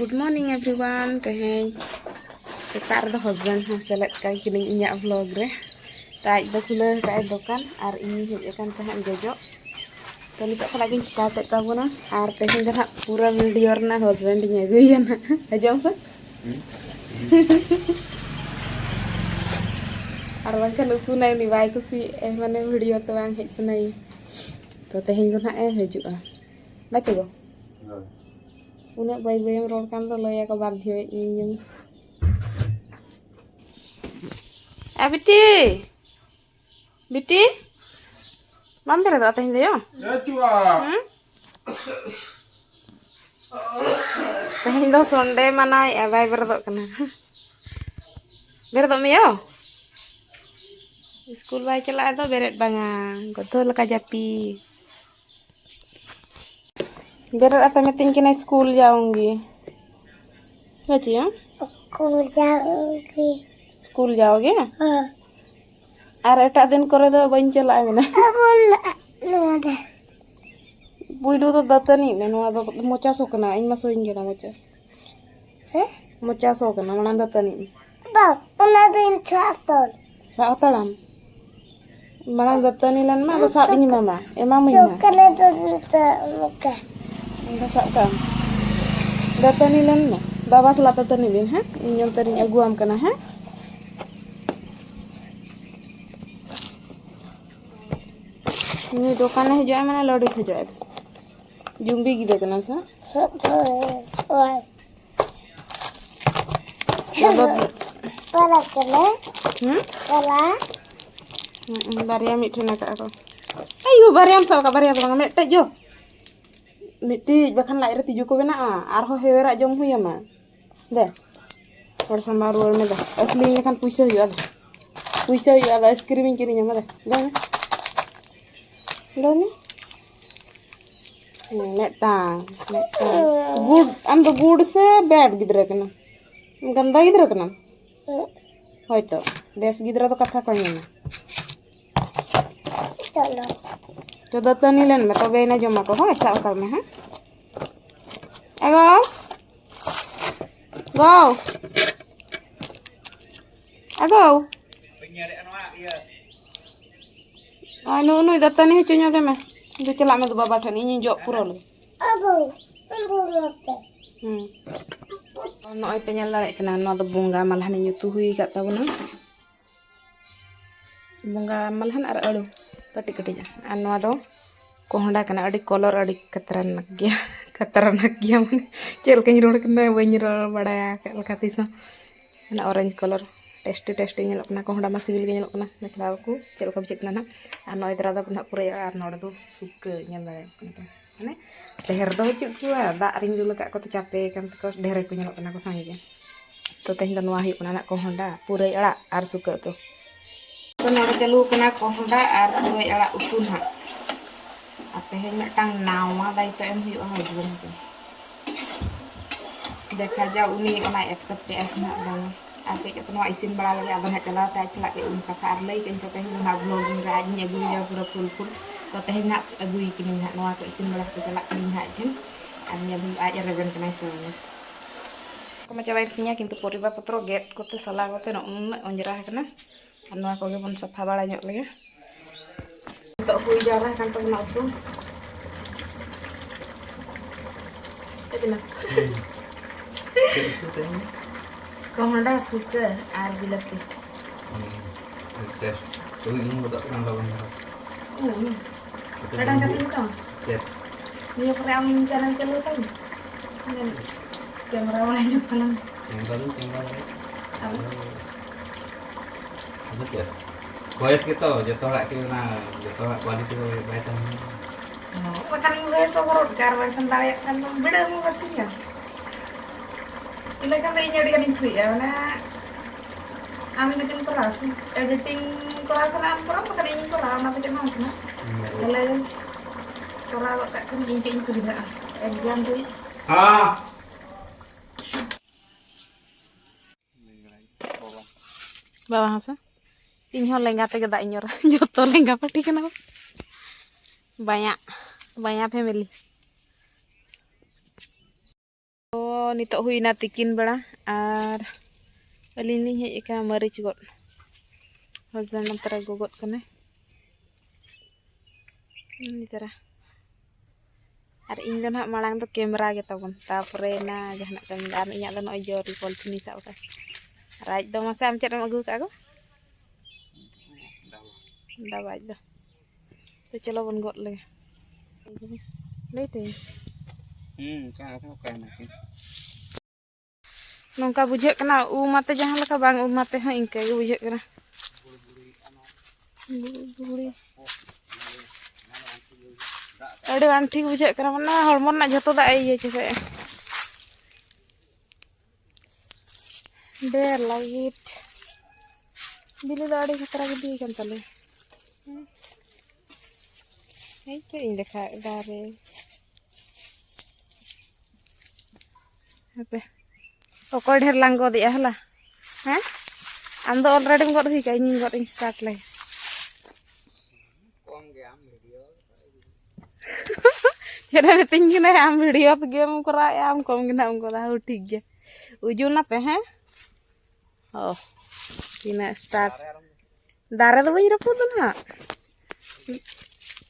Good morning everyone. Teheng setar do husband ha select kai kini inya vlog re. Tai do kula kai dokan ar ini hej akan tahan jojo. To nitok ko lagi start ta bona ar teheng kan pura video na husband nya guyan. Ajam sa? Ar bangkan uku nai ni bai kusi mane video to bang hej sunai. To teheng kan hejua. Baca go. Unak bayi-bayi yang roll kan tuh lo ya ke bagio ini. Biti, mampir atau teh ya? Ya cua. Teh itu sonde mana ya bayi berdok kena. Berdok mio. School bayi celak itu beret bangang. Betul kajapi. Berat atau meeting kena school jaunggi. Baca ya? School jaunggi. School jaunggi? Are tak din kore do bain chelak mena. Nada. Buidu to datani ne no ado mocha so kana in maso ingena mocha. Mocha so kana manan datani. Ba, una bin chaton. Sa atalam. Manan datani lan ma sa ini mama. Emang mina. Sukana to muka. Anda sa tam. Datani lan ma. Baba selata tani bin ha. Inyon tani aguam kana ha. Ini dokannya hijau mana lori hijau itu. Jumbi gitu kan sa? Dapat Para kena. Para. Bariam itu nak aku. Ayo bariam sama bariam tu bang mete jo. Mete bahkan lahir tujuh ko bena arho hewera jom huya ma. Deh. Bersama ruang meda. Aslinya kan puisa yo ada. Puisa yo ada es krim kirinya meda. Dah. Dah ni. Netang. Good. Am the good se bad gidra kana. Ganda gidra kana. Hoy to. Bes gidra to katha kanya na. Chalo. तो दत्तनी लेन में तो बेना जमा को हो ऐसा कर में है एगो गो एगो नु नु दत्तनी है चुन्यो के में जो चला में तो बाबा ठनी नी जो पूरा ले Abu. Abu mata. नॉय पे nyal lare kana no do bunga malhan nyutu hui ka tabuna bunga malhan ar alu kati kati an no do kohonda kana adi color adi kataranak gya mane chel kany rod kana bany rol badaya ka tisa ana orange color tasty nyelok kana kohonda ma sibil ge nyelok kana nakla ku chel ka bicek kana an no idra da puna pura ar no do suka nyal lare kana ane deher do cuk ku da ring dulu ka ko to capek kan ko deher ku nyelok kana ko sangi to teh dan wahi kana anak kohonda pura ala ar suka to nora chalu kana kohonda ar pura ala utun ha apa yang metang nawa dai to em hiu ha jum ko dekha ja uni ona accept es na bang ape ke to isin bala lagi abang chala ta sila ke ka ar lai ke so teh na vlog ga nya gu ya pura full to teh na agui kini na no ko isin bala to chala kini ha jin anya bu aja reben kana so ko ma chabai punya kintu poriba potro get ko te sala ko te no onjera kana anu aku ge pun safa bala nyok lagi untuk hui jarah kan to na tu Itulah. Kohonda suka ar bilati. Tes. Tu ini muda kan lawan. Kadang kadang tu. Cek. Ni pernah amin jalan celu kan. Kan kamera wala nyok palang. Yang baru tinggal. Apa? Apa ya? Boys gitu, jatuh lagi na, jatuh balik tu baik Makan gue sokorot karwan kentalek kan beda mu versinya. Ini kan tadi nyari kan free ya, na amin itu keras, editing keras kan am makan ini keras, apa cuma kan? Kalau keras kan ini sudah exam tu. Bawah apa? Inyo lengga te gada inyor, joto lengga pati kenapa? Banyak family. nitok huina tikin bera ar alini hej ka maric got husband antara gogot kane ini tara ar ing do nak malang to kamera ge tabon tapore na jahna kami ar inya do no jo ripol sini sa ka raj do masa am chat am agu ka go dah do to chalo bon got le le te nongka bujhe kana mate jahan leka bang mate ha ingka ge bujhe kana buri ade anthi bujhe kana mana hormon na joto da iye chebe der light bili da ade khatra ge di kan tale hei te ing dekha dare apa okoy ढेर lang god ya hala ha am do already god hi ka ing god ing start le Jadi tinggi nih am video tuh game kurang am kom gina am kau tahu tiga ujung apa ha oh ini start darah tuh banyak pun tuh nak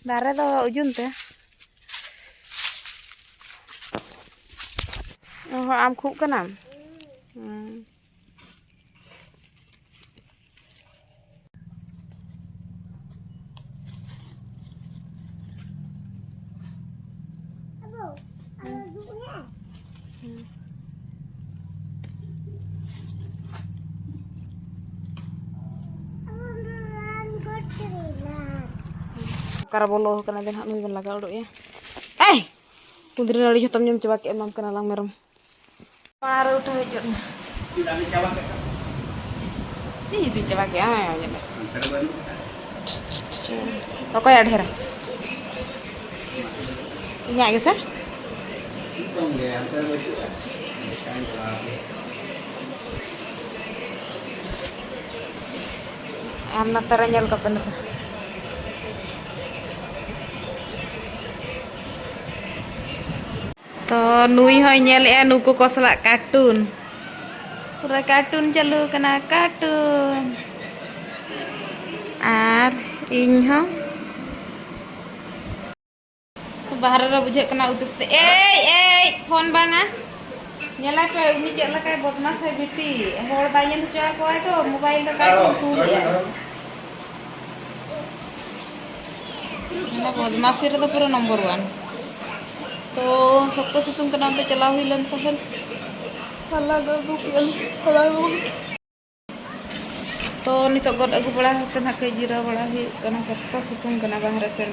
darah tuh ujung teh oh am khuk kan am Karabolo kena den hak nui ban laga uduk ya. Kundri nali jotam nyam coba ke emam kena lang merem. Paru udah hejut. Tidak dicoba ke. Ih, itu coba ke ya nyam. Rokok ya dhera. Inya ge sir? Anak teranyal kapan itu? तो नुई हो nail ए नुकु को सला cartoon पूरा cartoon चालू कना cartoon are in हो बाहर रे बुझे कना उतसते ए फोन बांगा नेला पे उनी चला काय बदमाश है बेटी होड़ बायन चोया कोय तो मोबाइल रे कार्टून तू लिया ना बदमाशी रे तो पूरा नंबर 1 तो सप्तो सितुंग कना पे चला हुई लन तहन हला गगु पियल हला गु तो नितो गड अगु बड़ा हते ना के जिरा बड़ा ही कना सप्तो सितुंग कना बाहर सेन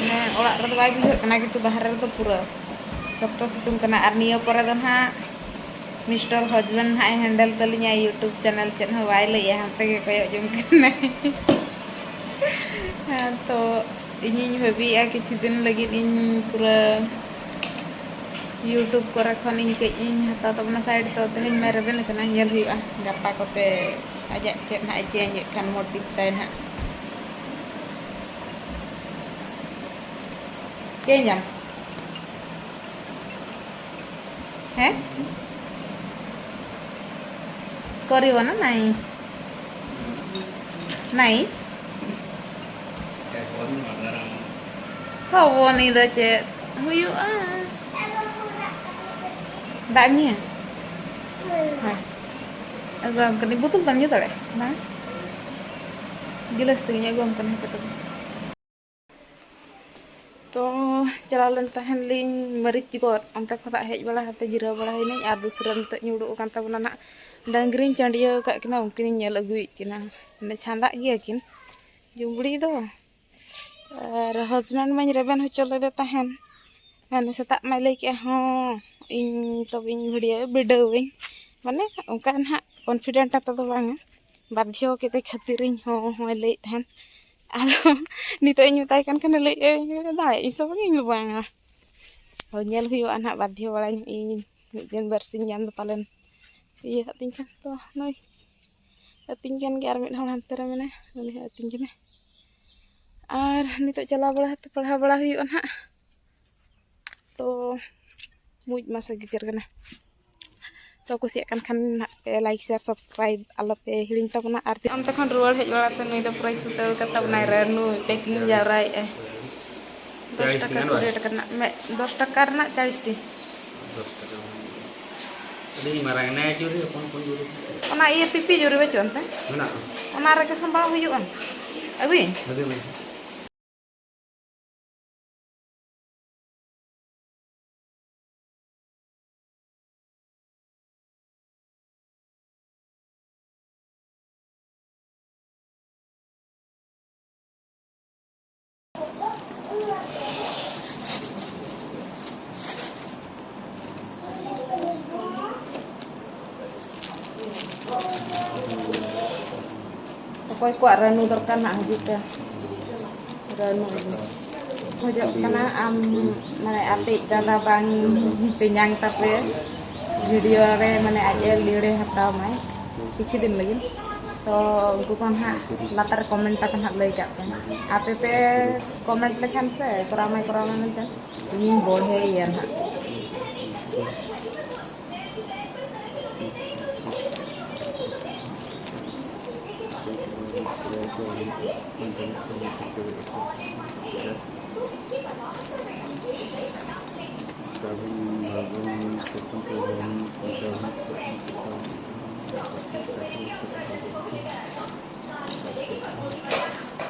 ने ओड़ा रे बाय बुझे कना कि तू बाहर रे तो पूरा सप्तो सितुंग कना आर नियो परे दन हा मिस्टर हस्बैंड हा हैंडल तलिया यूट्यूब चैनल चेन हो वाय ले हते के कयो जम कने तो इनी भाबी आ किछि दिन लगी इन पूरा यूट्यूब करे खन इन के इन हता तबना साइड तो तेहन मे रेबेन कना नेल हुआ गप्पा कोते आजा चेन ना चेंज खान मोटिव ताय ना चेंज हम हैं करिवो ना नहीं नहीं हो वो नहीं द चे हुआ Damnya. Hai. Agam kan butul tanya tare. Nah. Jelas tanya agam kan kata. तो चला लन तहन लिंग मरीच गोर अंत खता हेज बड़ा हते जिरा बड़ा हिनी आर दूसरा नत नुडो कान तबना ना डांगरी चांडिया का किना उनकिन नेल अगुई किना ने छांदा गिया किन जुंबड़ी दो और हस्बैंड में रेबन हो चले दे तहन मैंने सेता में लई के हां इन तब इन वीडियो बिडोविंग माने उनका ना कॉन्फिडेंट तो बांगा बाध्य के खातिर हो लई तहन आदो नितो इन बताय कान कने लई दाय इ सब इन बांगा हो नेल हुयो ना बाध्य बड़ा इन दिन बरसिन जान दो पालन ये अतिन kan तो नई अतिन kan के आर मिड हण हंते रे माने उनी अतिन कने आर नितो चला बड़ा हते पढ़ा बड़ा हुयो ना तो मुज मासे गिकर कना तो कुसियाkan kan पे लाइक शेयर सब्सक्राइब आलो पे हिड़िंग तबना आर अंत खन रुआड़ हेज बड़ाते नुई दो प्राइस छुटाव कता बनाय रेनु पैकिंग जावराय 10 टका को रेट करना मैं 10 टका रना 40 टी 10 टका अड़ी मारांग ना जुरी अपन जुरी ओना ये पिपी जुरी बेचो अंते मेना ओना रे के संभाव हुयुआन अगुई लगे मैं Pokoknya kuat ranu terkan nak juga ranu hojok kena mana api dana bang penyang tapi video re mana aja lire hatau mai kici din lagi तो उनको kan ha latar komentar kan hak lagi kat app komen lekan se kuramai nanti ini boleh ya ha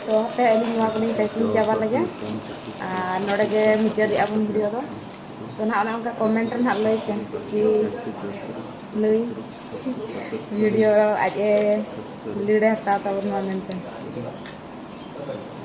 तो पे अली नवा को packing चाबा लगे नोड़े के मुचाद अपन video तो ना उनका कमेंट ना लई के कि लई वीडियो आज लीडे हता तब मेनते